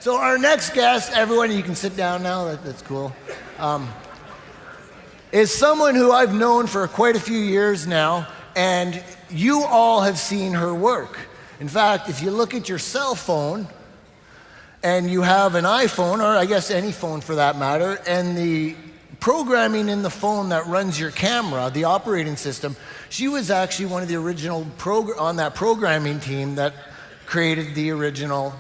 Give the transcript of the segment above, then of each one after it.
So our next guest, everyone, you can sit down now, that's cool, is someone who I've known for quite a few years now, and you all have seen her work. In fact, if you look at your cell phone, and you have an iPhone, or I guess any phone for that matter, and the programming in the phone that runs your camera, the operating system, she was actually one of the original on that programming team that created the original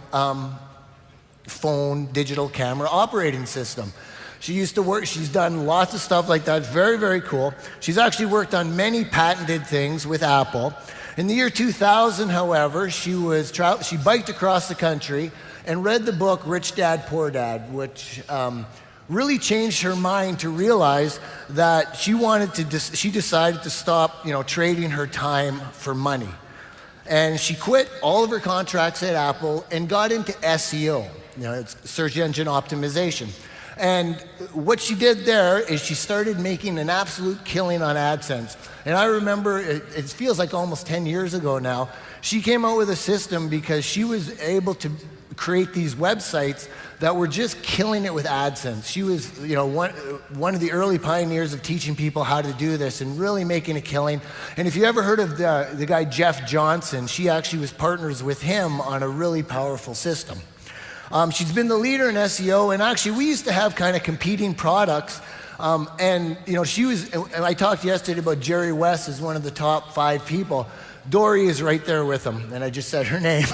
phone digital camera operating system. She used to work, she's done lots of stuff like that, very, very cool. She's actually worked on many patented things with Apple. In the year 2000, however, she biked across the country and read the book Rich Dad, Poor Dad, which really changed her mind to realize that she decided to stop, trading her time for money. And she quit all of her contracts at Apple and got into SEO, it's search engine optimization. And what she did there is she started making an absolute killing on AdSense. And I remember, it feels like almost 10 years ago now, she came out with a system because she was able to create these websites that were just killing it with AdSense. She was, one of the early pioneers of teaching people how to do this and really making a killing. And if you ever heard of the guy Jeff Johnson, she actually was partners with him on a really powerful system. She's been the leader in SEO, and actually we used to have kind of competing products. And I talked yesterday about Jerry West as one of the top 5 people. Dory is right there with him, and I just said her name.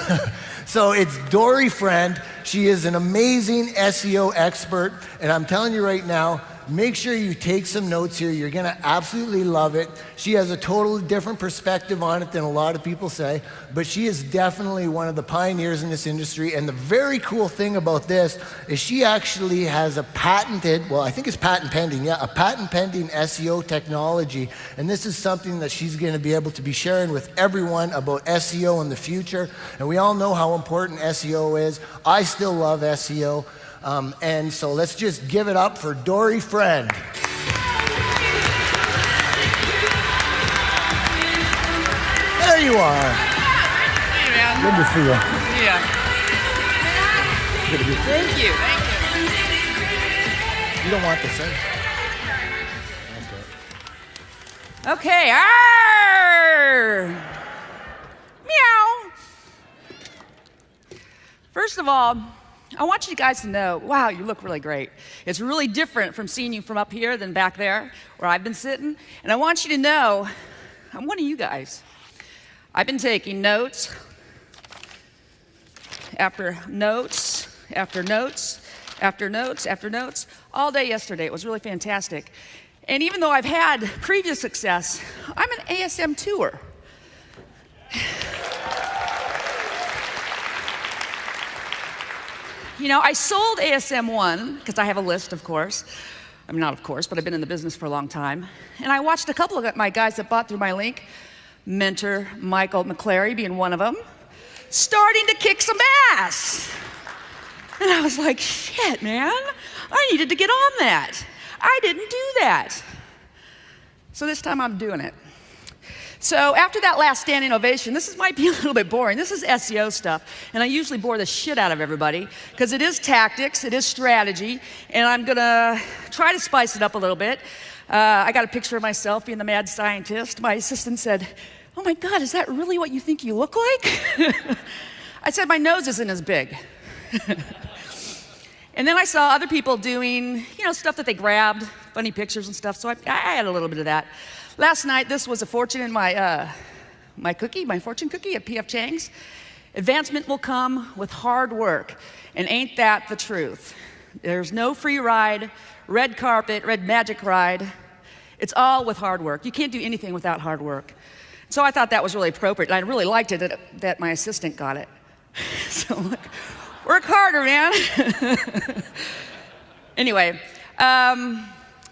So it's Dory Friend. She is an amazing SEO expert, and I'm telling you right now, make sure you take some notes here. You're gonna absolutely love it. She has a totally different perspective on it than a lot of people say, but she is definitely one of the pioneers in this industry. And the very cool thing about this is she actually has a patented, well, I think it's patent pending, a patent pending SEO technology. And this is something that she's gonna be able to be sharing with everyone about SEO in the future. And we all know how important SEO is. I still love SEO. And so let's just give it up for Dory Friend. There you are. Hey, man. Good to see you. Yeah. Thank you. You don't want this, eh? Okay. Arr! Meow. First of all, I want you guys to know, wow, you look really great. It's really different from seeing you from up here than back there where I've been sitting. And I want you to know, I'm one of you guys. I've been taking notes after notes, after notes, after notes, after notes, all day yesterday. It was really fantastic. And even though I've had previous success, I'm an ASM tour. I sold ASM 1, because I have a list, of course. I mean, not of course, but I've been in the business for a long time. And I watched a couple of my guys that bought through my link, Mentor Michael McClary being one of them, starting to kick some ass. And I was like, shit, man, I needed to get on that. I didn't do that. So this time I'm doing it. So after that last standing ovation, might be a little bit boring. This is SEO stuff, and I usually bore the shit out of everybody because it is tactics, it is strategy, and I'm gonna try to spice it up a little bit. I got a picture of myself being the mad scientist. My assistant said, "Oh my God, is that really what you think you look like?" I said, "My nose isn't as big." And then I saw other people doing, stuff that they grabbed, funny pictures and stuff, so I had a little bit of that. Last night, this was a fortune in my fortune cookie at P.F. Chang's. Advancement will come with hard work, and ain't that the truth? There's no free ride, red carpet, red magic ride. It's all with hard work. You can't do anything without hard work. So I thought that was really appropriate, and I really liked it that my assistant got it. So I'm like, work harder, man. Anyway,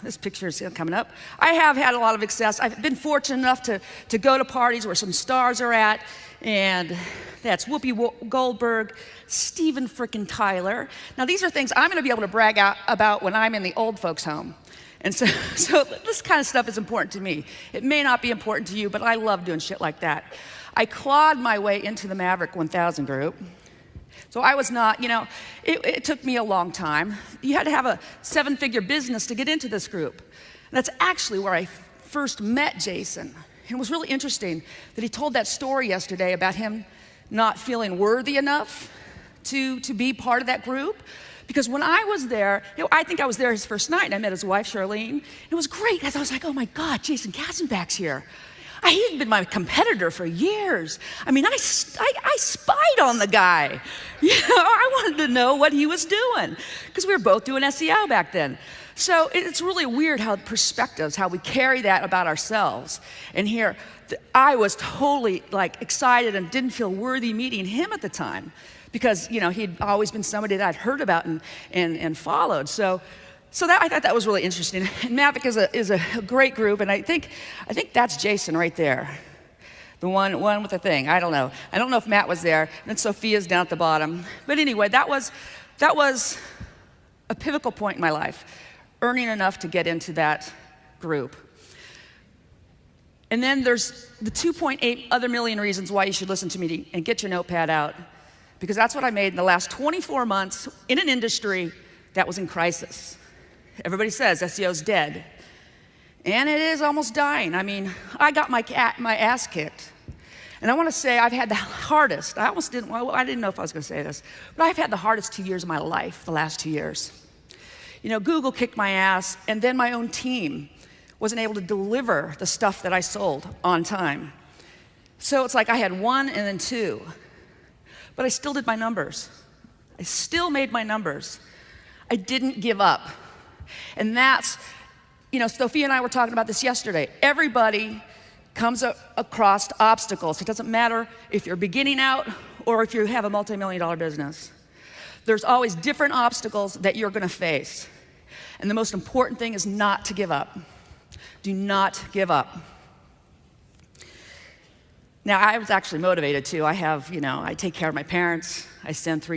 this picture is coming up. I have had a lot of success. I've been fortunate enough to go to parties where some stars are at, and that's Whoopi Goldberg, Steven frickin' Tyler. Now these are things I'm gonna be able to brag about when I'm in the old folks' home. And so this kind of stuff is important to me. It may not be important to you, but I love doing shit like that. I clawed my way into the Maverick 1000 group. So I was not, it took me a long time. You had to have a 7-figure business to get into this group. And that's actually where I first met Jason. And it was really interesting that he told that story yesterday about him not feeling worthy enough to be part of that group. Because when I was there, I think I was there his first night, and I met his wife, Charlene. It was great, because I was like, oh my God, Jason Katzenbach's here. He'd been my competitor for years. I mean, I spied on the guy. I wanted to know what he was doing, because we were both doing SEO back then. So it's really weird how perspectives, how we carry that about ourselves. And here, I was totally excited and didn't feel worthy meeting him at the time, because he'd always been somebody that I'd heard about and followed. So that, I thought that was really interesting. And Mavic is a great group, and I think that's Jason right there, the one with the thing. I don't know if Matt was there, and then Sophia's down at the bottom. But anyway, that was a pivotal point in my life, earning enough to get into that group. And then there's the 2.8 other million reasons why you should listen to me, and get your notepad out, because that's what I made in the last 24 months in an industry that was in crisis. Everybody says SEO's dead, and it is almost dying. I mean, I got my ass kicked, and I want to say I've had the hardest. I didn't know if I was going to say this, but I've had the hardest 2 years of my life, the last 2 years. Google kicked my ass, and then my own team wasn't able to deliver the stuff that I sold on time. So it's like I had 1 and then 2. But I still did my numbers. I still made my numbers. I didn't give up. And that's, Sophia and I were talking about this yesterday. Everybody comes across obstacles. It doesn't matter if you're beginning out or if you have a multi-million-dollar business. There's always different obstacles that you're gonna face. And the most important thing is not to give up. Do not give up. Now, I was actually motivated too. I take care of my parents. I send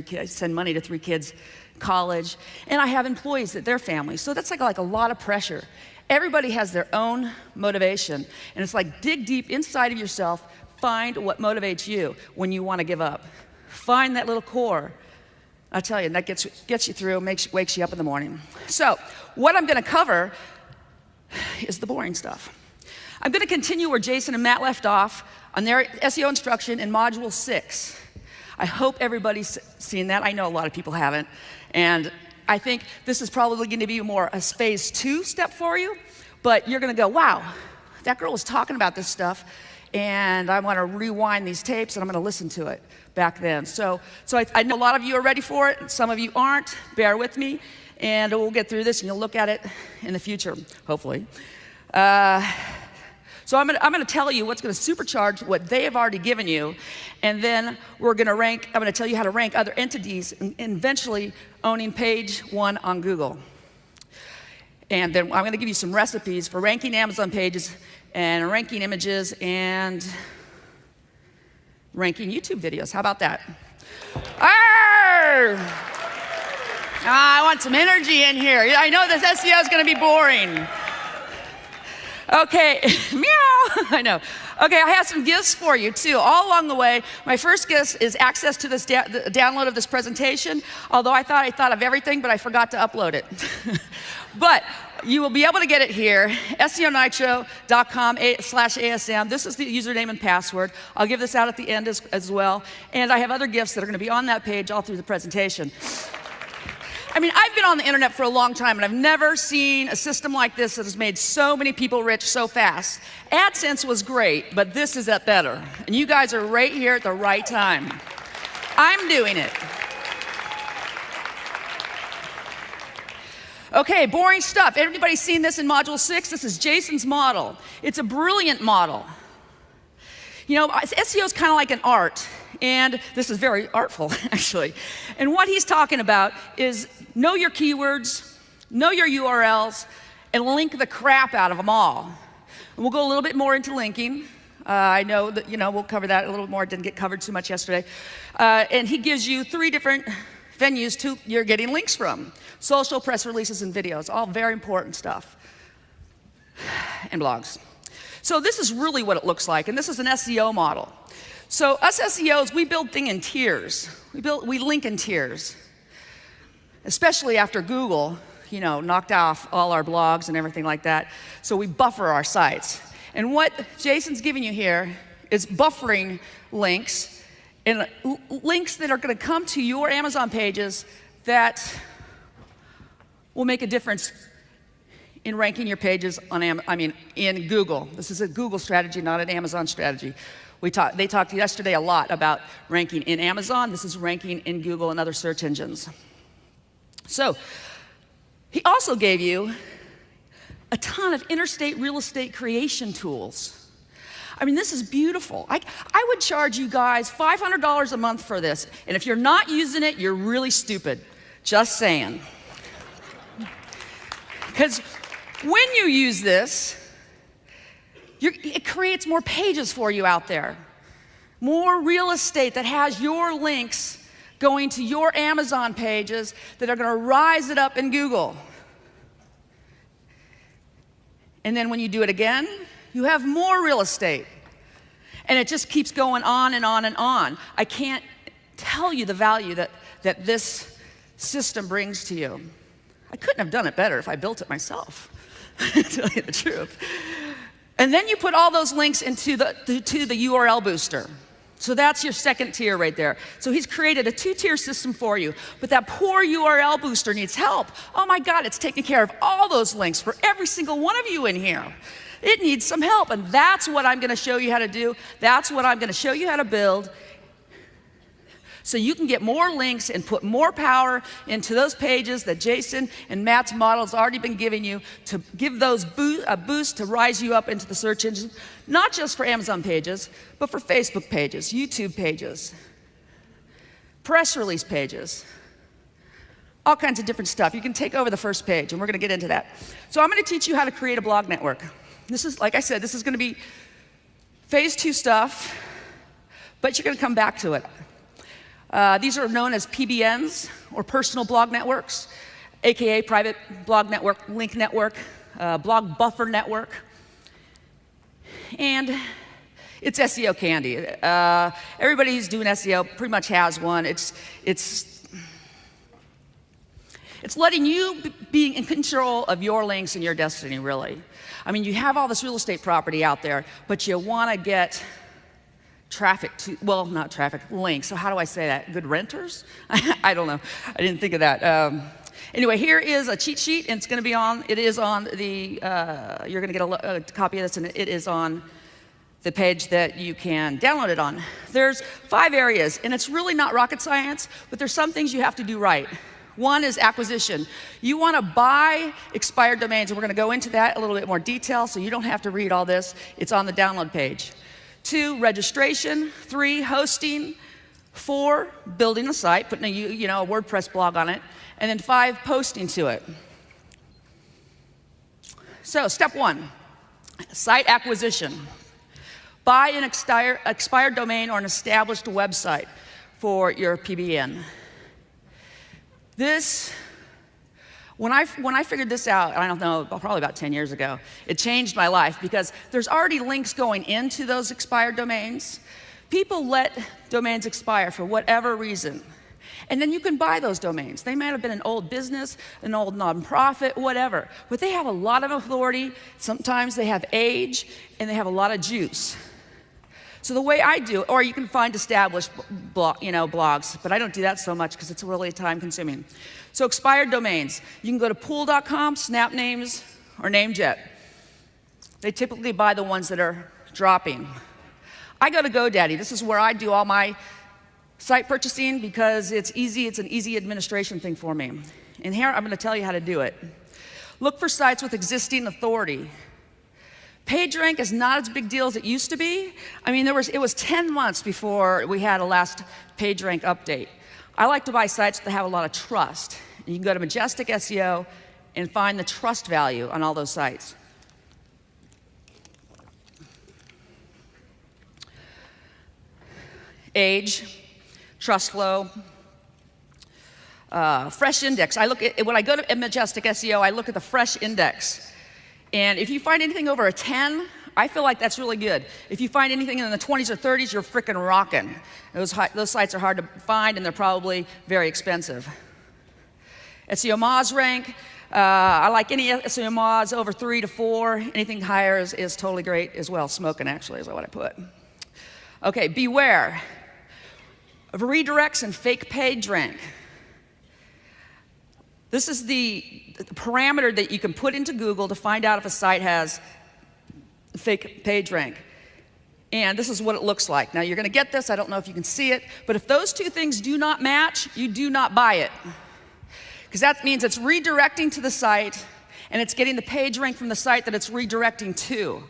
money to 3 kids in college, and I have employees that their families. So that's like a lot of pressure. Everybody has their own motivation, and it's like dig deep inside of yourself, find what motivates you when you want to give up. Find that little core. I tell you, that gets you through, wakes you up in the morning. So, what I'm going to cover is the boring stuff. I'm going to continue where Jason and Matt left off on their SEO instruction in Module 6. I hope everybody's seen that. I know a lot of people haven't. And I think this is probably going to be more a phase 2 step for you. But you're going to go, wow, that girl was talking about this stuff, and I want to rewind these tapes, and I'm going to listen to it back then. So I know a lot of you are ready for it. Some of you aren't. Bear with me, and we'll get through this, and you'll look at it in the future, hopefully. So I'm gonna tell you what's gonna supercharge what they have already given you, and then I'm gonna tell you how to rank other entities and eventually owning page 1 on Google. And then I'm gonna give you some recipes for ranking Amazon pages and ranking images and ranking YouTube videos. How about that? I want some energy in here. I know this SEO is gonna be boring. Okay, meow, I know. Okay, I have some gifts for you too, all along the way. My first gift is access to this the download of this presentation, although I thought of everything, but I forgot to upload it. But you will be able to get it here, seonitro.com/ASM. This is the username and password. I'll give this out at the end as well. And I have other gifts that are gonna be on that page all through the presentation. I mean, I've been on the internet for a long time, and I've never seen a system like this that has made so many people rich so fast. AdSense was great, but this is better. And you guys are right here at the right time. I'm doing it. Okay, boring stuff. Everybody's seen this in Module 6. This is Jason's model. It's a brilliant model. SEO is kind of like an art. And this is very artful, actually. And what he's talking about is know your keywords, know your URLs, and link the crap out of them all. And we'll go a little bit more into linking. I know that, we'll cover that a little more. It didn't get covered too much yesterday. And he gives you 3 different venues you're getting links from. Social, press releases, and videos. All very important stuff. And blogs. So this is really what it looks like. And this is an SEO model. So us SEOs, we build things in tiers. We link in tiers, especially after Google, knocked off all our blogs and everything like that. So we buffer our sites. And what Jason's giving you here is buffering links, and links that are going to come to your Amazon pages that will make a difference in ranking your pages on in Google. This is a Google strategy, not an Amazon strategy. They talked yesterday a lot about ranking in Amazon. This is ranking in Google and other search engines. So he also gave you a ton of interstate real estate creation tools. This is beautiful. I would charge you guys $500 a month for this. And if you're not using it, you're really stupid. Just saying. Because when you use this, it creates more pages for you out there. More real estate that has your links going to your Amazon pages that are going to rise it up in Google. And then when you do it again, you have more real estate. And it just keeps going on and on and on. I can't tell you the value that this system brings to you. I couldn't have done it better if I built it myself, to tell you the truth. And then you put all those links into the URL booster. So that's your second tier right there. So he's created a 2-tier system for you. But that poor URL booster needs help. Oh my God, it's taking care of all those links for every single one of you in here. It needs some help, and that's what I'm going to show you how to do. That's what I'm going to show you how to build, so you can get more links and put more power into those pages that Jason and Matt's model has already been giving you, to give those a boost to rise you up into the search engine, not just for Amazon pages, but for Facebook pages, YouTube pages, press release pages, all kinds of different stuff. You can take over the first page, and we're going to get into that. So I'm going to teach you how to create a blog network. This is, like I said, this is going to be phase 2 stuff, but you're going to come back to it. These are known as PBNs, or personal blog networks, AKA private blog network, link network, blog buffer network. And it's SEO candy. Everybody who's doing SEO pretty much has one. It's letting you be in control of your links and your destiny, really. You have all this real estate property out there, but you want to get traffic to, well, not traffic, links. So how do I say that? Good renters? I don't know. I didn't think of that. Anyway, here is a cheat sheet, and it is on the, you're going to get a copy of this, and it is on the page that you can download it on. There's 5 areas, and it's really not rocket science, but there's some things you have to do right. One is acquisition. You want to buy expired domains, and we're going to go into that a little bit more detail, so you don't have to read all this. It's on the download page. 2, registration. 3, hosting. 4, building a site, putting a WordPress blog on it. And then 5, posting to it. So step 1, site acquisition. Buy an expired domain or an established website for your PBN. This, when I figured this out, I don't know, probably about 10 years ago, it changed my life, because there's already links going into those expired domains. People let domains expire for whatever reason. And then you can buy those domains. They might have been an old business, an old nonprofit, whatever. But they have a lot of authority. Sometimes they have age, and they have a lot of juice. So the way I do it, or you can find established blogs, but I don't do that so much because it's really time consuming. So expired domains. You can go to pool.com, SnapNames, or NameJet. They typically buy the ones that are dropping. I go to GoDaddy. This is where I do all my site purchasing, because it's easy. It's an easy administration thing for me. And here I'm going to tell you how to do it. Look for sites with existing authority. PageRank is not as big deal as it used to be. It was 10 months before we had a last PageRank update. I like to buy sites that have a lot of trust. And you can go to Majestic SEO and find the trust value on all those sites. Age, trust flow, fresh index. When I go to Majestic SEO, I look at the fresh index. And if you find anything over a 10, I feel like that's really good. If you find anything in the 20s or 30s, you're freaking rocking. Those sites are hard to find, and they're probably very expensive. SEO Moz rank, I like any SEO Moz over 3 to 4. Anything higher is totally great as well. Smoking, actually, is what I put. Okay, beware of redirects and fake page rank. This is the parameter that you can put into Google to find out if a site has fake page rank. And this is what it looks like. Now, you're going to get this. I don't know if you can see it. But if those two things do not match, you do not buy it. Because that means it's redirecting to the site, and it's getting the page rank from the site that it's redirecting to.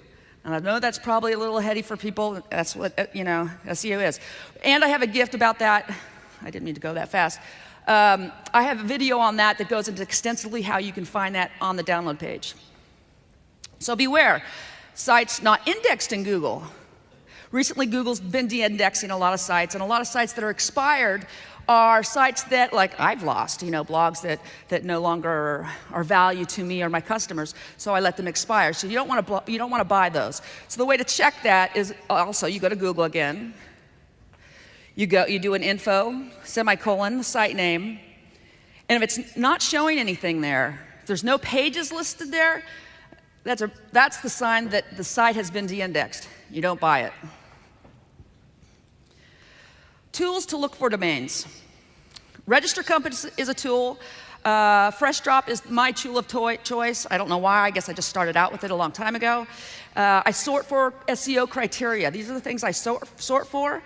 And I know that's probably a little heady for people. That's what, SEO is. And I have a gift about that. I didn't mean to go that fast. I have a video on that goes into extensively how you can find that on the download page. So beware. Sites not indexed in Google. Recently, Google's been de-indexing a lot of sites, and a lot of sites that are expired are sites that, like, I've lost, blogs that no longer are value to me or my customers, so I let them expire. So you don't want to buy those. So the way to check that is also you go to Google again. You do an info, semicolon, the site name, and if it's not showing anything there, if there's no pages listed there, that's the sign that the site has been de-indexed. You don't buy it. Tools to look for domains. Register Compass is a tool. FreshDrop is my tool of choice. I don't know why. I guess I just started out with it a long time ago. I sort for SEO criteria. These are the things I sort for.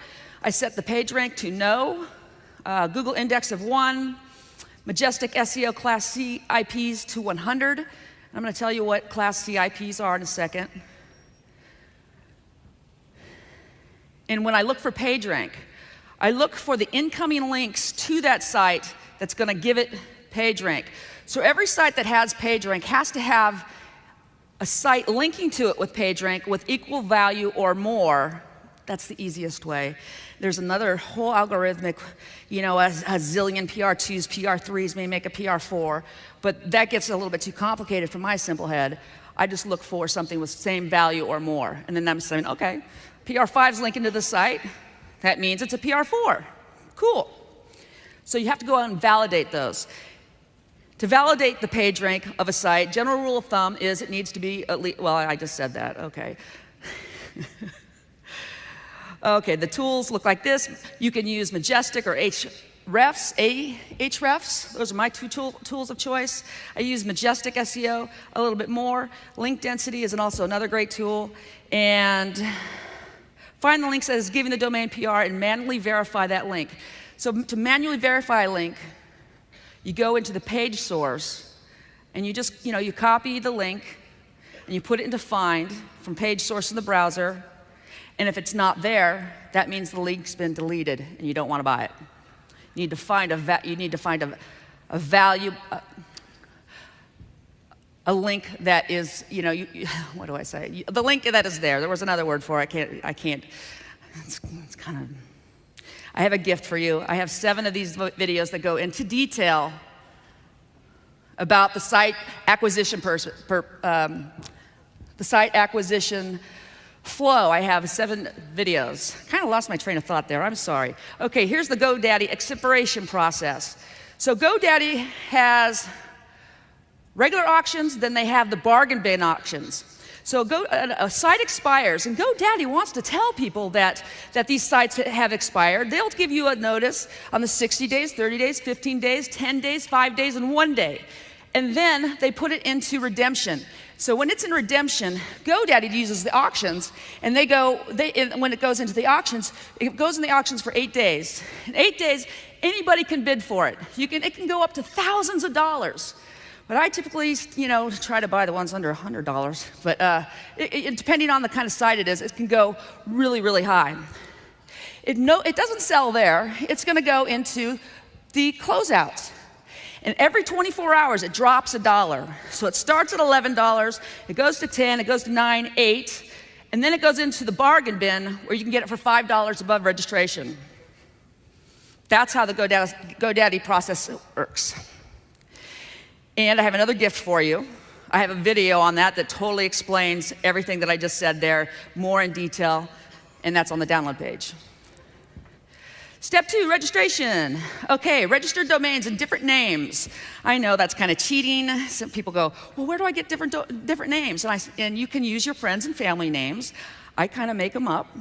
I set the page rank to no, Google index of 1, Majestic SEO Class C IPs to 100. I'm going to tell you what Class C IPs are in a second. And when I look for page rank, I look for the incoming links to that site that's going to give it page rank. So every site that has page rank has to have a site linking to it with page rank with equal value or more. That's the easiest way. There's another whole algorithmic, a zillion PR2s, PR3s may make a PR4, but that gets a little bit too complicated for my simple head. I just look for something with same value or more. And then I'm saying, okay, PR5's linking to the site. That means it's a PR4. Cool. So you have to go out and validate those. To validate the page rank of a site, general rule of thumb is it needs to be at least, well, I just said that, okay. Okay, the tools look like this. You can use Majestic or Ahrefs. Those are my two tools of choice. I use Majestic SEO a little bit more. Link density is also another great tool. And find the link that is giving the domain PR and manually verify that link. So to manually verify a link, you go into the page source, and you just, you copy the link, and you put it into find from page source in the browser. And if it's not there, that means the link's been deleted, and you don't want to buy it. You need to find a value, a link that is, what do I say? The link that is there. There was another word for it. I can't. It's kind of. I have a gift for you. I have 7 of these videos that go into detail about the site acquisition the site acquisition flow. I have 7 videos. Kind of lost my train of thought there. I'm sorry. Okay, here's the GoDaddy expiration process. So GoDaddy has regular auctions, then they have the bargain bin auctions. So a site expires, and GoDaddy wants to tell people that these sites have expired. They'll give you a notice on the 60 days, 30 days, 15 days, 10 days, 5 days, and 1 day. And then they put it into redemption. So when it's in redemption, GoDaddy uses the auctions, and when it goes into the auctions, it goes in the auctions for 8 days. In 8 days, anybody can bid for it. It can go up to thousands of dollars. But I typically, try to buy the ones under $100. But depending on the kind of site it is, it can go really, really high. It doesn't sell there. It's going to go into the closeouts. And every 24 hours, it drops $1. So it starts at $11, it goes to 10, it goes to 9, 8, and then it goes into the bargain bin where you can get it for $5 above registration. That's how the GoDaddy process works. And I have another gift for you. I have a video on that that totally explains everything that I just said there, more in detail, and that's on the download page. Step 2, registration. Okay, registered domains and different names. I know that's kind of cheating. Some people go, well, where do I get different names? And you can use your friends and family names. I kind of make them up.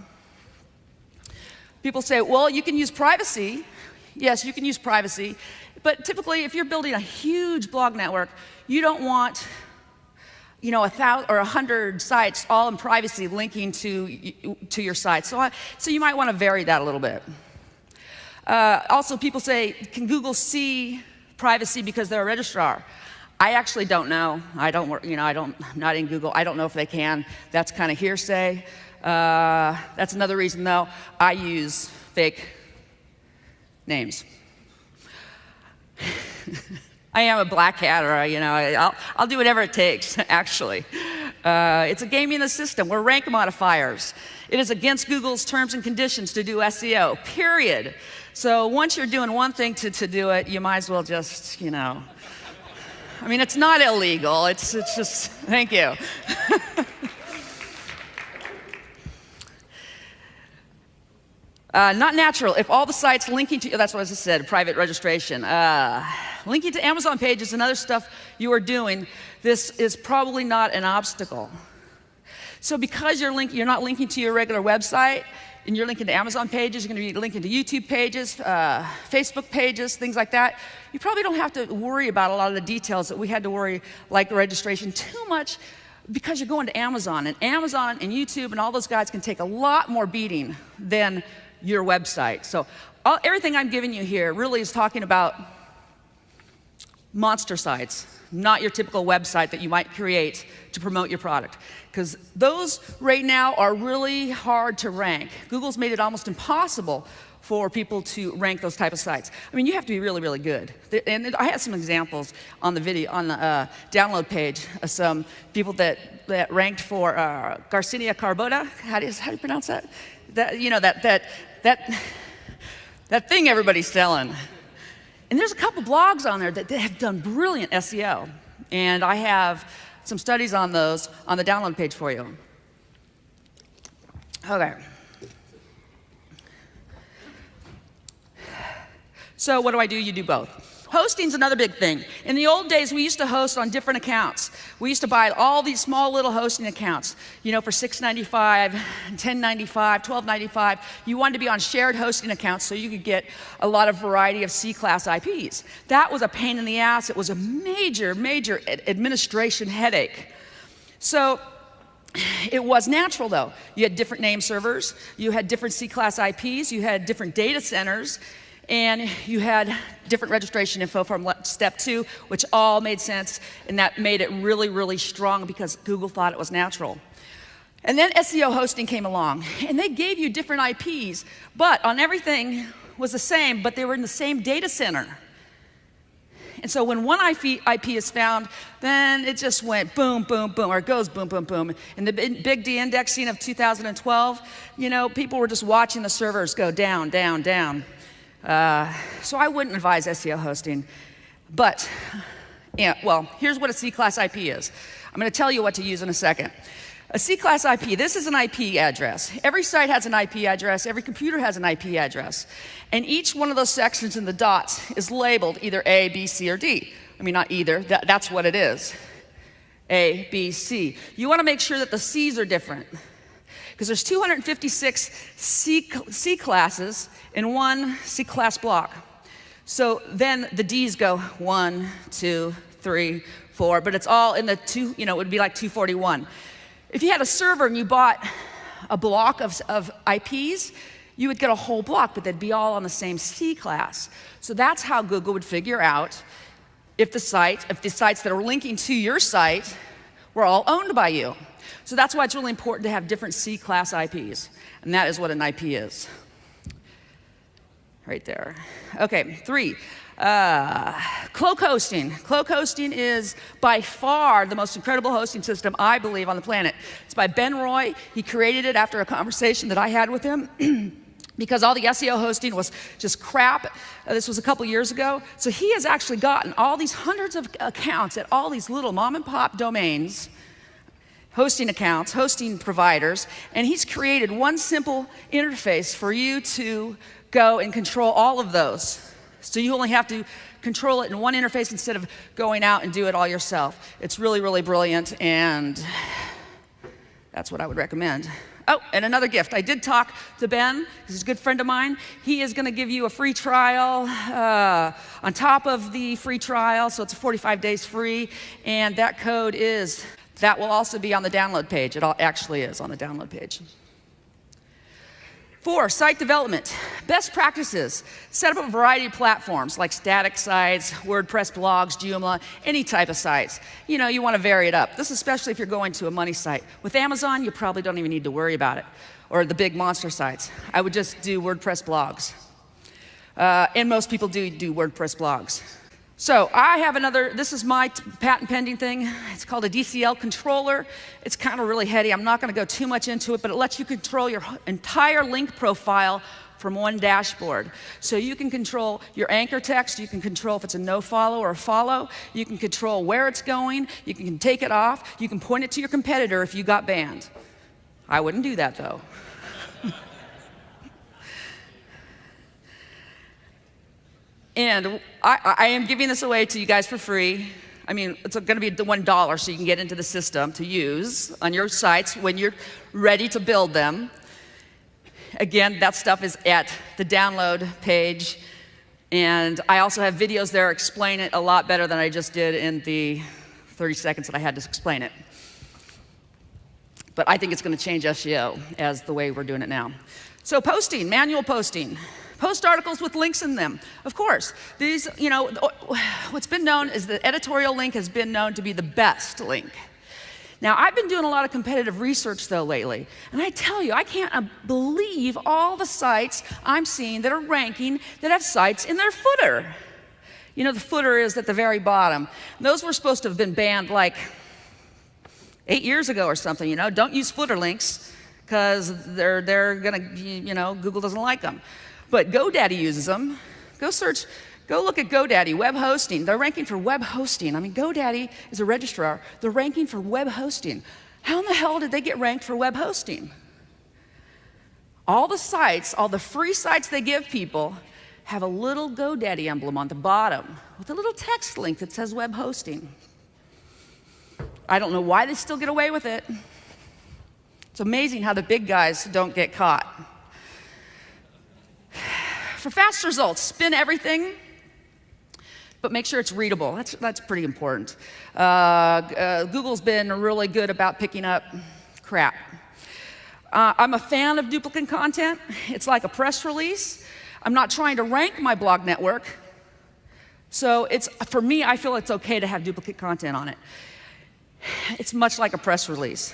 People say, well, you can use privacy. Yes, you can use privacy. But typically, if you're building a huge blog network, you don't want 1,000 or 100 sites all in privacy linking to your site. So you might want to vary that a little bit. Also, people say, can Google see privacy because they're a registrar? I actually don't know. I'm not in Google. I don't know if they can. That's kind of hearsay. That's another reason, though, I use fake names. I am a black hat, or I'll do whatever it takes, actually. It's a game in the system. We're rank modifiers. It is against Google's terms and conditions to do SEO, period. So once you're doing one thing to do it, you might as well just, I mean, it's not illegal. It's just, thank you. Not natural. If all the sites linking to, that's what I just said, private registration. Linking to Amazon pages and other stuff you are doing, this is probably not an obstacle. So because you're not linking to your regular website, and you're linking to Amazon pages, you're going to be linking to YouTube pages, Facebook pages, things like that, you probably don't have to worry about a lot of the details that we had to worry, like registration, too much, because you're going to Amazon. And Amazon and YouTube and all those guys can take a lot more beating than your website. So everything I'm giving you here really is talking about monster sites, not your typical website that you might create to promote your product. Because those right now are really hard to rank. Google's made it almost impossible for people to rank those type of sites. I mean, you have to be really, really good. And I have some examples on the video, on the download page of some people that ranked for Garcinia carbota. How do you pronounce that? That thing everybody's selling. And there's a couple blogs on there that have done brilliant SEO. And I have some studies on those on the download page for you. Okay. So what do? You do both. Hosting's another big thing. In the old days, we used to host on different accounts. We used to buy all these small little hosting accounts, for $6.95, $10.95, $12.95. You wanted to be on shared hosting accounts so you could get a lot of variety of C-class IPs. That was a pain in the ass. It was a major, major administration headache. So it was natural, though. You had different name servers. You had different C-class IPs. You had different data centers. And you had different registration info from step 2, which all made sense, and that made it really, really strong because Google thought it was natural. And then SEO hosting came along, and they gave you different IPs, but on everything was the same, but they were in the same data center. And so when one IP is found, then it just went boom, boom, boom, or it goes boom, boom, boom. In the big de-indexing of 2012, people were just watching the servers go down, down, down. So I wouldn't advise SEO hosting, but, here's what a C-class IP is. I'm going to tell you what to use in a second. A C-class IP, this is an IP address. Every site has an IP address, every computer has an IP address, and each one of those sections in the dots is labeled either A, B, C, or D. I mean, not either, that's what it is. A, B, C. You want to make sure that the C's are different, because there's 256 C classes in one C-class block. So then the D's go 1, 2, 3, 4, but it's all in the it would be like 241. If you had a server and you bought a block of IPs, you would get a whole block, but they'd be all on the same C class. So that's how Google would figure out if the sites that are linking to your site were all owned by you. So that's why it's really important to have different C-class IPs, and that is what an IP is. Right there. Okay, 3. Cloak hosting. Cloak hosting is by far the most incredible hosting system, I believe, on the planet. It's by Ben Roy. He created it after a conversation that I had with him. because all the SEO hosting was just crap. This was a couple years ago. So he has actually gotten all these hundreds of accounts at all these little mom and pop domains, hosting accounts, hosting providers, and he's created one simple interface for you to go and control all of those. So you only have to control it in one interface instead of going out and do it all yourself. It's really, really brilliant, and that's what I would recommend. Oh, and another gift. I did talk to Ben, he's a good friend of mine. He is gonna give you a free trial on top of the free trial, so it's 45 days free, and that code that will also be on the download page. It actually is on the download page. 4, site development. Best practices. Set up a variety of platforms like static sites, WordPress blogs, Joomla, any type of sites. You know, you want to vary it up. This is especially if you're going to a money site. With Amazon, you probably don't even need to worry about it, or the big monster sites. I would just do WordPress blogs. And most people do WordPress blogs. So I have this is my patent pending thing. It's called a DCL controller. It's kind of really heady. I'm not going to go too much into it, but it lets you control your entire link profile from one dashboard. So you can control your anchor text. You can control if it's a no follow or a follow. You can control where it's going. You can take it off. You can point it to your competitor if you got banned. I wouldn't do that, though. And I am giving this away to you guys for free. I mean, it's going to be $1 so you can get into the system to use on your sites when you're ready to build them. Again, that stuff is at the download page. And I also have videos there explain it a lot better than I just did in the 30 seconds that I had to explain it. But I think it's going to change SEO as the way we're doing it now. So posting, manual posting. Post articles with links in them. Of course, these, you know, what's been known is the editorial link has been known to be the best link. Now, I've been doing a lot of competitive research, though, lately. And I tell you, I can't believe all the sites I'm seeing that are ranking that have sites in their footer. You know, the footer is at the very bottom. And those were supposed to have been banned like 8 years ago or something, you know. Don't use footer links because they're going to, you know, Google doesn't like them. But GoDaddy uses them. Go look at GoDaddy, web hosting. They're ranking for web hosting. I mean, GoDaddy is a registrar. They're ranking for web hosting. How in the hell did they get ranked for web hosting? All the sites, all the free sites they give people have a little GoDaddy emblem on the bottom with a little text link that says web hosting. I don't know why they still get away with it. It's amazing how the big guys don't get caught. For fast results, spin everything, but make sure it's readable. That's pretty important. Google's been really good about picking up crap. I'm a fan of duplicate content. It's like a press release. I'm not trying to rank my blog network. So for me, I feel it's okay to have duplicate content on it. It's much like a press release.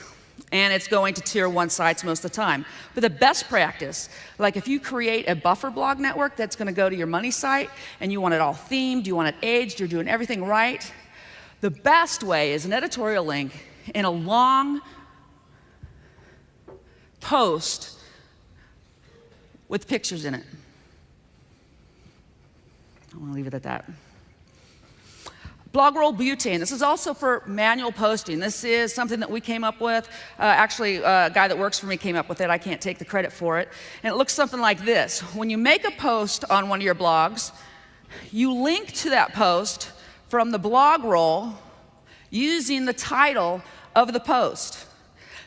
And it's going to tier 1 sites most of the time. But the best practice, like if you create a buffer blog network that's going to go to your money site, and you want it all themed, you want it aged, you're doing everything right, the best way is an editorial link in a long post with pictures in it. I want to leave it at that. BlogRoll Butane. This is also for manual posting. This is something that we came up with. Actually, a guy that works for me came up with it. I can't take the credit for it. And it looks something like this. When you make a post on one of your blogs, you link to that post from the BlogRoll using the title of the post.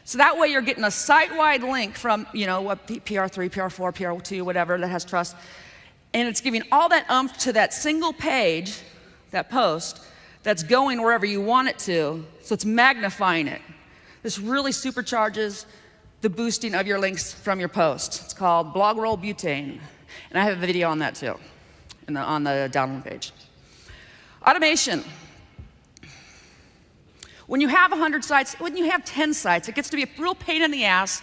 So that way you're getting a site-wide link from, you know, what, PR3, PR4, PR2, whatever that has trust. And it's giving all that oomph to that single page, that post, that's going wherever you want it to, so it's magnifying it. This really supercharges the boosting of your links from your post. It's called BlogRoll Butane, and I have a video on that too, on the download page. Automation. When you have 100 sites, when you have 10 sites, it gets to be a real pain in the ass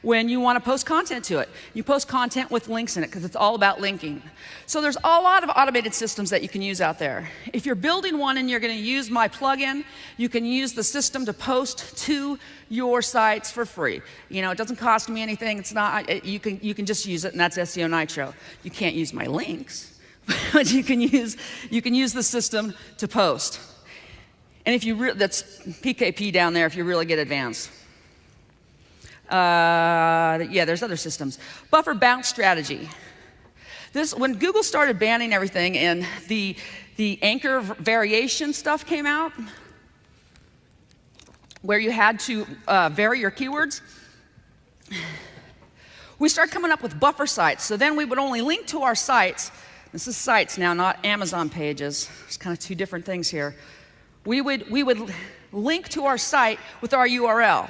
when you want to post content to it. You post content with links in it because it's all about linking. So there's a lot of automated systems that you can use out there. If you're building one and you're going to use my plugin, you can use the system to post to your sites for free. You know, it doesn't cost me anything. It's not. You can just use it, and that's SEO Nitro. You can't use my links, but you can use the system to post. And if you that's PKP down there if you really get advanced. Yeah, there's other systems. Buffer bounce strategy. When Google started banning everything and the anchor variation stuff came out, where you had to vary your keywords, we started coming up with buffer sites. So then we would only link to our sites. This is sites now, not Amazon pages. There's kind of two different things here. We would link to our site with our URL.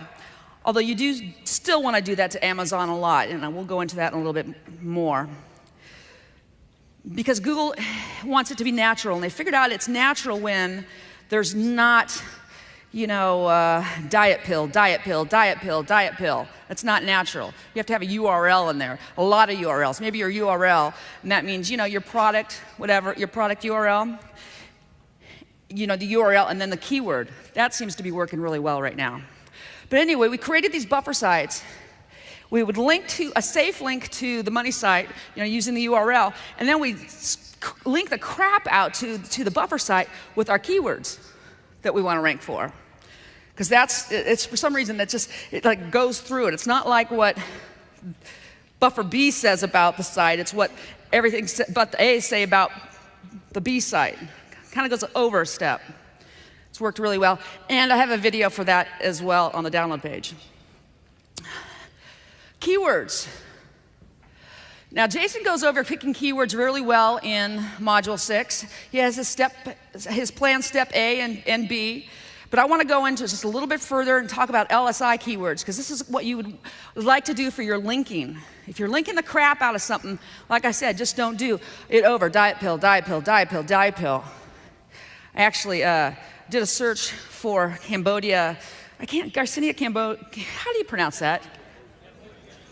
Although you do still want to do that to Amazon a lot, and we'll go into that in a little bit more. Because Google wants it to be natural, and they figured out it's natural when there's not, you know, diet pill, diet pill, diet pill, diet pill. That's not natural. You have to have a URL in there, a lot of URLs. Maybe your URL, and that means, you know, your product, whatever, your product URL, you know, the URL, and then the keyword. That seems to be working really well right now. But anyway, we created these buffer sites. We would link to a safe link to the money site, you know, using the URL, and then we link the crap out to the buffer site with our keywords that we want to rank for. Because it's for some reason it like goes through it. It's not like what buffer B says about the site. It's what everything but the A say about the B site. Kind of goes over a step. It's worked really well. And I have a video for that as well on the download page. Keywords. Now, Jason goes over picking keywords really well in Module 6. He has his plan step A and B. But I want to go into just a little bit further and talk about LSI keywords, because this is what you would like to do for your linking. If you're linking the crap out of something, like I said, just don't do it over diet pill, diet pill, diet pill, diet pill. I actually did a search for Cambodia. Garcinia Cambodia. How do you pronounce that?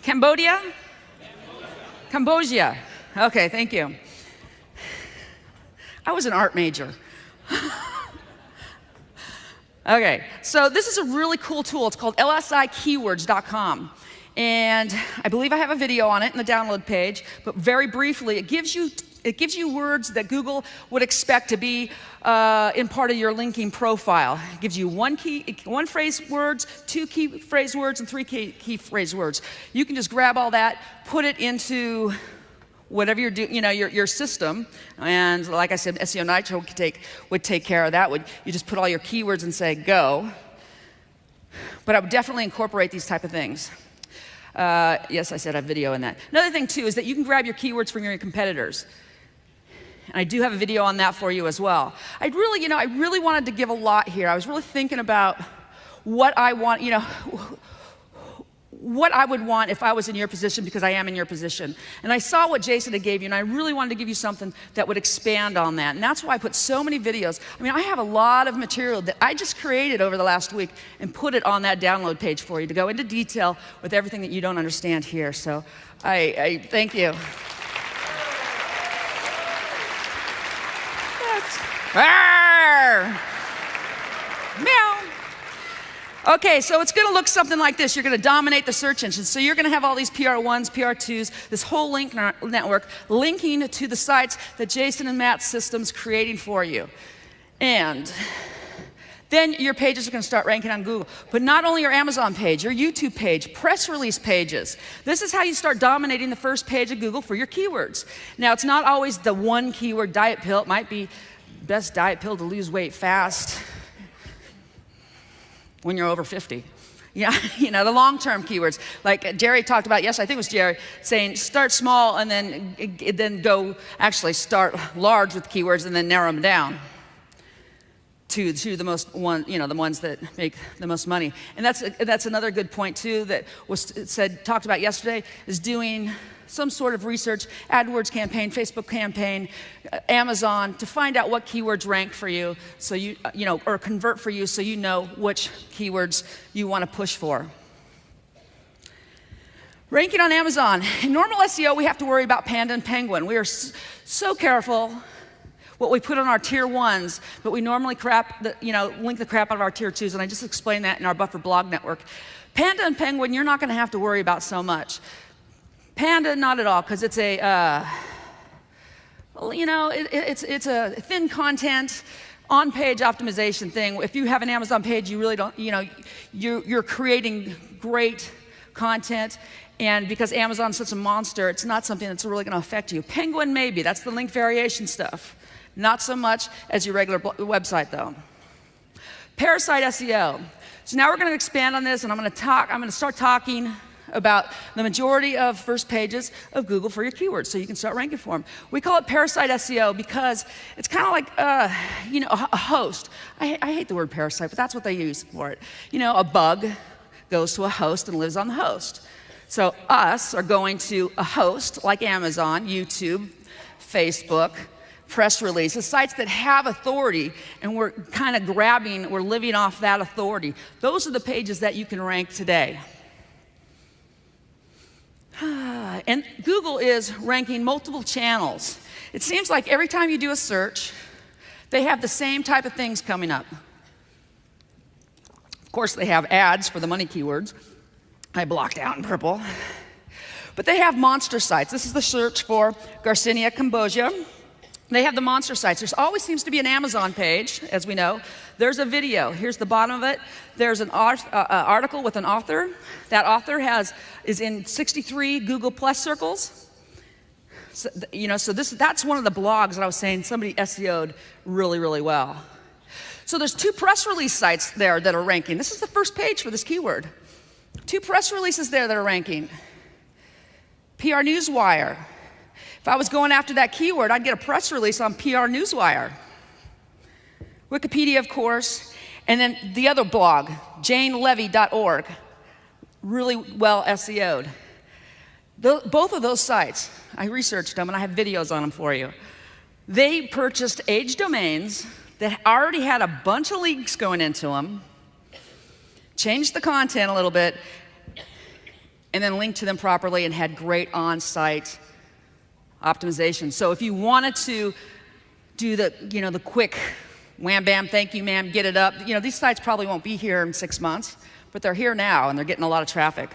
Cambodia? Cambodia. Okay, thank you. I was an art major. Okay, so this is a really cool tool. It's called lsikeywords.com. And I believe I have a video on it in the download page, but very briefly, it gives you words that Google would expect to be in part of your linking profile. It gives you one phrase words, two key phrase words, and three key phrase words. You can just grab all that, put it into whatever you're doing, you know, your system, and like I said, SEO Nitro would take care of that. You just put all your keywords and say go. But I would definitely incorporate these type of things. Yes, I said I have video in that. Another thing too is that you can grab your keywords from your competitors. And I do have a video on that for you as well. I really wanted to give a lot here. I was really thinking about what I want, you know, what I would want if I was in your position, because I am in your position. And I saw what Jason had gave you, and I really wanted to give you something that would expand on that. And that's why I put so many videos. I mean, I have a lot of material that I just created over the last week and put it on that download page for you to go into detail with everything that you don't understand here. So I thank you. Meow. Okay, so it's going to look something like this. You're going to dominate the search engine. So you're going to have all these PR1s, PR2s, this whole link network linking to the sites that Jason and Matt's system's creating for you. And then your pages are going to start ranking on Google. But not only your Amazon page, your YouTube page, press release pages. This is how you start dominating the first page of Google for your keywords. Now, it's not always the one keyword diet pill. It might be best diet pill to lose weight fast when you're over 50. Yeah, you know, the long-term keywords. Like Jerry talked about, yes, I think it was Jerry, saying start small and then go actually start large with keywords and then narrow them down to the most the ones that make the most money. And that's another good point too that was talked about yesterday, is doing some sort of research, AdWords campaign, Facebook campaign, Amazon, to find out what keywords rank for you, so or convert for you, so you know which keywords you want to push for. Ranking on Amazon. In normal SEO, we have to worry about Panda and Penguin. We are so careful what we put on our tier 1s, but we normally link the crap out of our tier 2s, and I just explained that in our Buffer blog network. Panda and Penguin, you're not going to have to worry about so much. Panda, not at all, because it's a, it's a thin content, on-page optimization thing. If you have an Amazon page, you really don't, you're creating great content, and because Amazon's such a monster, it's not something that's really going to affect you. Penguin, maybe. That's the link variation stuff. Not so much as your regular website, though. Parasite SEO. So now we're going to expand on this, and I'm going to start talking about the majority of first pages of Google for your keywords, so you can start ranking for them. We call it parasite SEO because it's kind of like, a host. I hate the word parasite, but that's what they use for it. A bug goes to a host and lives on the host. So us are going to a host like Amazon, YouTube, Facebook, press releases, sites that have authority, and we're kind of we're living off that authority. Those are the pages that you can rank today. And Google is ranking multiple channels. It seems like every time you do a search, they have the same type of things coming up. Of course, they have ads for the money keywords. I blocked out in purple. But they have monster sites. This is the search for Garcinia cambogia. They have the monster sites. There always seems to be an Amazon page, as we know. There's a video. Here's the bottom of it. There's an article with an author. That author is in 63 Google Plus circles. So, that's one of the blogs that I was saying somebody SEO'd really, really well. So there's 2 press release sites there that are ranking. This is the first page for this keyword. 2 press releases there that are ranking. PR Newswire. If I was going after that keyword, I'd get a press release on PR Newswire. Wikipedia, of course, and then the other blog, janelevy.org, really well SEO'd. Both of those sites, I researched them and I have videos on them for you. They purchased age domains that already had a bunch of links going into them, changed the content a little bit, and then linked to them properly and had great on-site optimization. So if you wanted to do the quick wham bam, thank you ma'am, get it up, these sites probably won't be here in 6 months, but they're here now and they're getting a lot of traffic.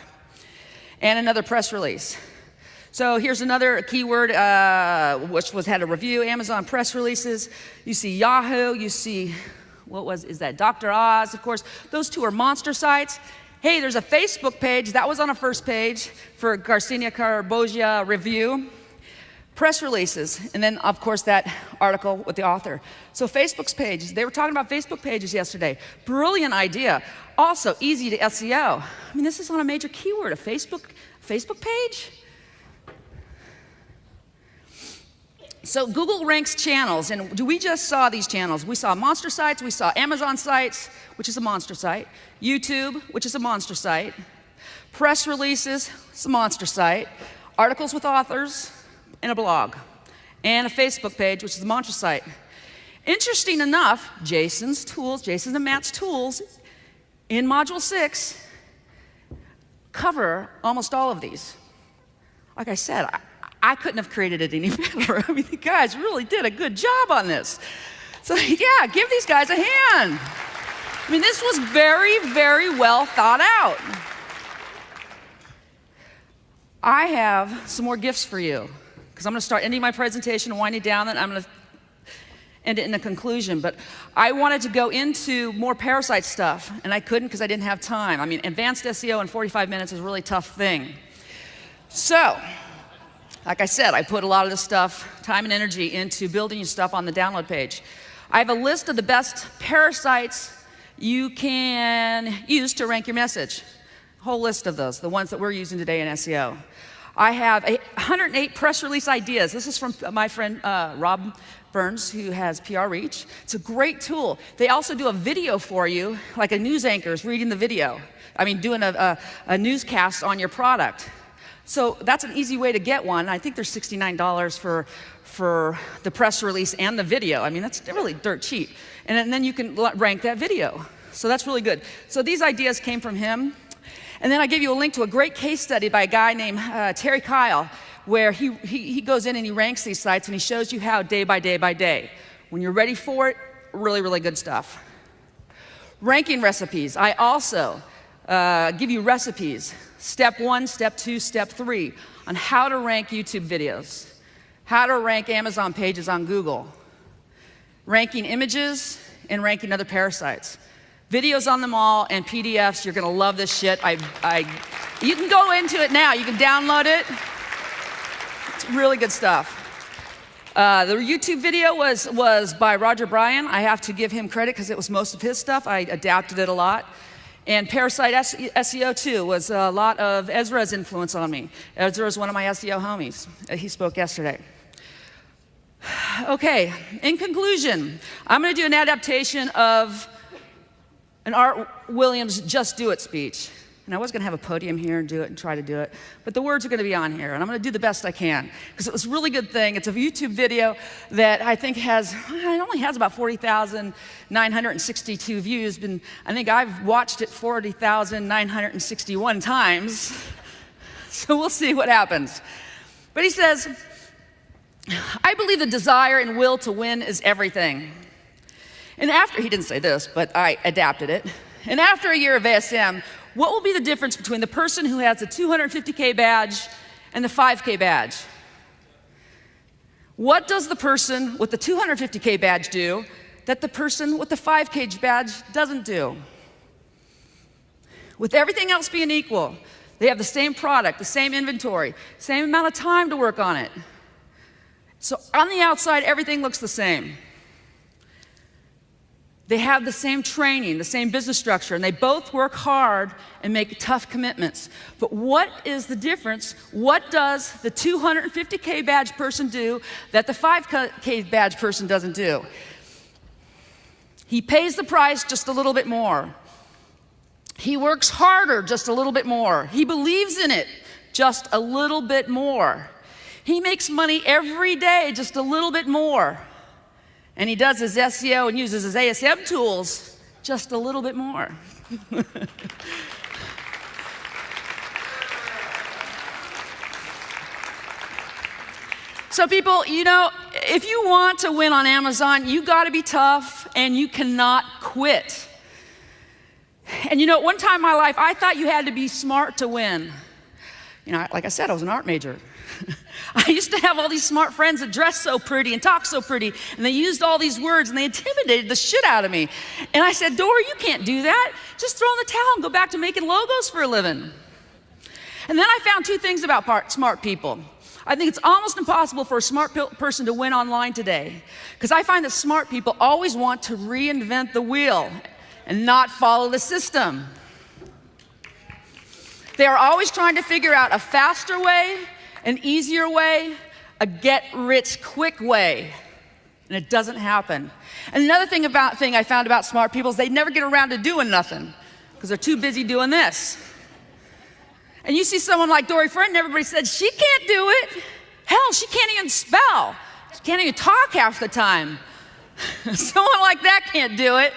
And another press release. So here's another keyword which had a review, Amazon press releases. You see Yahoo, you see, is that Dr. Oz, of course. Those 2 are monster sites. Hey, there's a Facebook page, that was on a first page for Garcinia cambogia review. Press releases, and then of course that article with the author. So Facebook's pages, they were talking about Facebook pages yesterday. Brilliant idea. Also easy to SEO. I mean, this is on a major keyword, a Facebook page. So Google ranks channels, and we just saw these channels. We saw monster sites, we saw Amazon sites, which is a monster site, YouTube, which is a monster site, press releases, it's a monster site, articles with authors, and a blog, and a Facebook page, which is a monster site. Interesting enough, Jason's and Matt's tools in Module 6 cover almost all of these. Like I said, I couldn't have created it any better. I mean, the guys really did a good job on this. So yeah, give these guys a hand. I mean, this was very, very well thought out. I have some more gifts for you, because I'm going to start ending my presentation and winding down, and I'm going to end it in a conclusion. But I wanted to go into more parasite stuff, and I couldn't because I didn't have time. I mean, advanced SEO in 45 minutes is a really tough thing. So, like I said, I put a lot of this stuff, time and energy, into building you stuff on the download page. I have a list of the best parasites you can use to rank your message. A whole list of those, the ones that we're using today in SEO. I have 108 press release ideas. This is from my friend Rob Burns, who has PR Reach. It's a great tool. They also do a video for you, like a news anchor is reading the video. I mean, doing a newscast on your product. So that's an easy way to get one. I think there's $69 for the press release and the video. I mean, that's really dirt cheap. And then you can rank that video. So that's really good. So these ideas came from him. And then I give you a link to a great case study by a guy named Terry Kyle, where he goes in and he ranks these sites and he shows you how day by day by day. When you're ready for it, really, really good stuff. Ranking recipes. I also give you recipes, step 1, step 2, step 3, on how to rank YouTube videos, how to rank Amazon pages on Google, ranking images, and ranking other parasites. Videos on them all and PDFs. You're gonna love this shit. You can go into it now. You can download it. It's really good stuff. The YouTube video was by Roger Bryan. I have to give him credit because it was most of his stuff. I adapted it a lot. And Parasite SEO too was a lot of Ezra's influence on me. Ezra is one of my SEO homies. He spoke yesterday. Okay, in conclusion, I'm gonna do an adaptation of an Art Williams Just Do It speech. And I was gonna have a podium here and do it and try to do it, but the words are gonna be on here, and I'm gonna do the best I can, because it was a really good thing. It's a YouTube video that I think it only has about 40,962 views, and I think I've watched it 40,961 times, so we'll see what happens. But he says, I believe the desire and will to win is everything. And after, he didn't say this, but I adapted it. And after a year of ASM, what will be the difference between the person who has the 250K badge and the 5K badge? What does the person with the 250K badge do that the person with the 5K badge doesn't do? With everything else being equal, they have the same product, the same inventory, same amount of time to work on it. So on the outside, everything looks the same. They have the same training, the same business structure, and they both work hard and make tough commitments. But what is the difference? What does the 250K badge person do that the 5K badge person doesn't do? He pays the price just a little bit more. He works harder just a little bit more. He believes in it just a little bit more. He makes money every day just a little bit more. And he does his SEO and uses his ASM tools just a little bit more. So people, you know, if you want to win on Amazon, you gotta be tough and you cannot quit. And you know, one time in my life, I thought you had to be smart to win. You know, like I said, I was an art major. I used to have all these smart friends that dressed so pretty and talked so pretty, and they used all these words, and they intimidated the shit out of me. And I said, Dory, you can't do that. Just throw in the towel and go back to making logos for a living. And then I found two things about smart people. I think it's almost impossible for a smart person to win online today, because I find that smart people always want to reinvent the wheel and not follow the system. They are always trying to figure out a faster way, an easier way, a get-rich-quick way, and it doesn't happen. And another thing I found about smart people is they never get around to doing nothing because they're too busy doing this. And you see someone like Dory Friend, and everybody said, she can't do it. Hell, she can't even spell. She can't even talk half the time. Someone like that can't do it,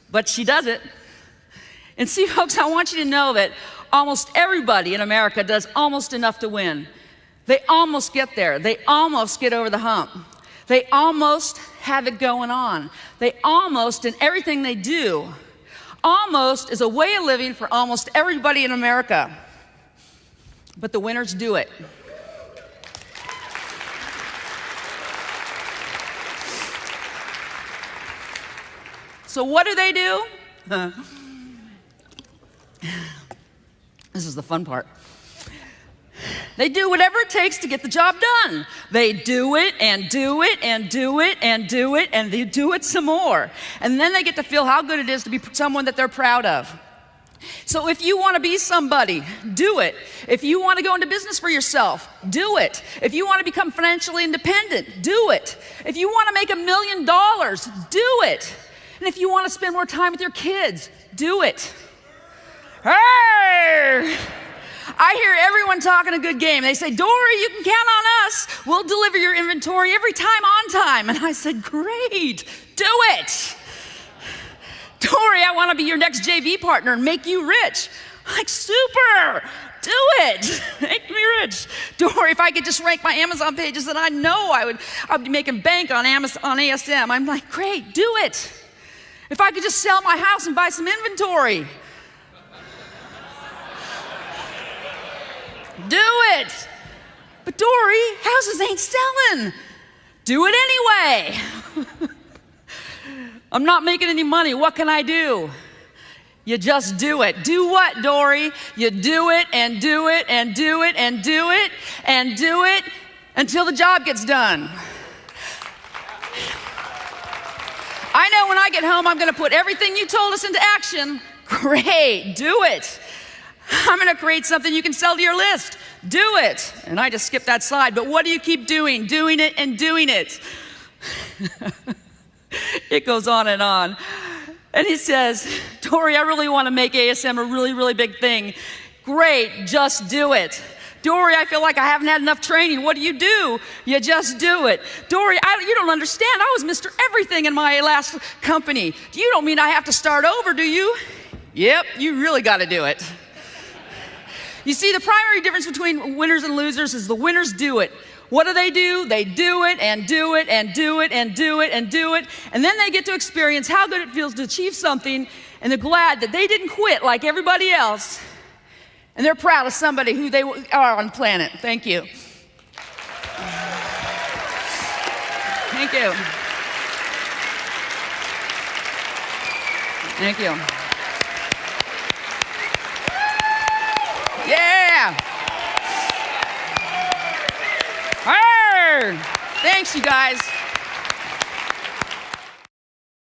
but she does it. And see, folks, I want you to know that almost everybody in America does almost enough to win. They almost get there. They almost get over the hump. They almost have it going on. They almost, in everything they do, almost is a way of living for almost everybody in America. But the winners do it. So what do they do? This is the fun part. They do whatever it takes to get the job done. They do it and do it and do it and do it and they do it some more. And then they get to feel how good it is to be someone that they're proud of. So if you want to be somebody, do it. If you want to go into business for yourself, do it. If you want to become financially independent, do it. If you want to make $1 million, do it. And if you want to spend more time with your kids, do it. Hey! I hear everyone talking a good game. They say, Dory, you can count on us. We'll deliver your inventory every time on time. And I said, great, do it. Dory, I want to be your next JV partner and make you rich. Like, super, do it, make me rich. Dory, if I could just rank my Amazon pages, then I know I'd be making bank on Amazon, on ASM. I'm like, great, do it. If I could just sell my house and buy some inventory. Do it. But Dory, houses ain't selling. Do it anyway. I'm not making any money. What can I do? You just do it. Do what, Dory? You do it and do it and do it and do it and do it until the job gets done. I know when I get home, I'm going to put everything you told us into action. Great, do it. I'm going to create something you can sell to your list. Do it. And I just skipped that slide. But what do you keep doing? Doing it and doing it. It goes on and on. And he says, Dory, I really want to make ASM a really, really big thing. Great, just do it. Dory, I feel like I haven't had enough training. What do? You just do it. Dory, you don't understand. I was Mr. Everything in my last company. You don't mean I have to start over, do you? Yep, you really got to do it. You see, the primary difference between winners and losers is the winners do it. What do? They do it and do it and do it and do it and do it. And then they get to experience how good it feels to achieve something, and they're glad that they didn't quit like everybody else. And they're proud of somebody who they are on the planet. Thank you. Thank you. Thank you. Yeah. Hey. Thanks, you guys.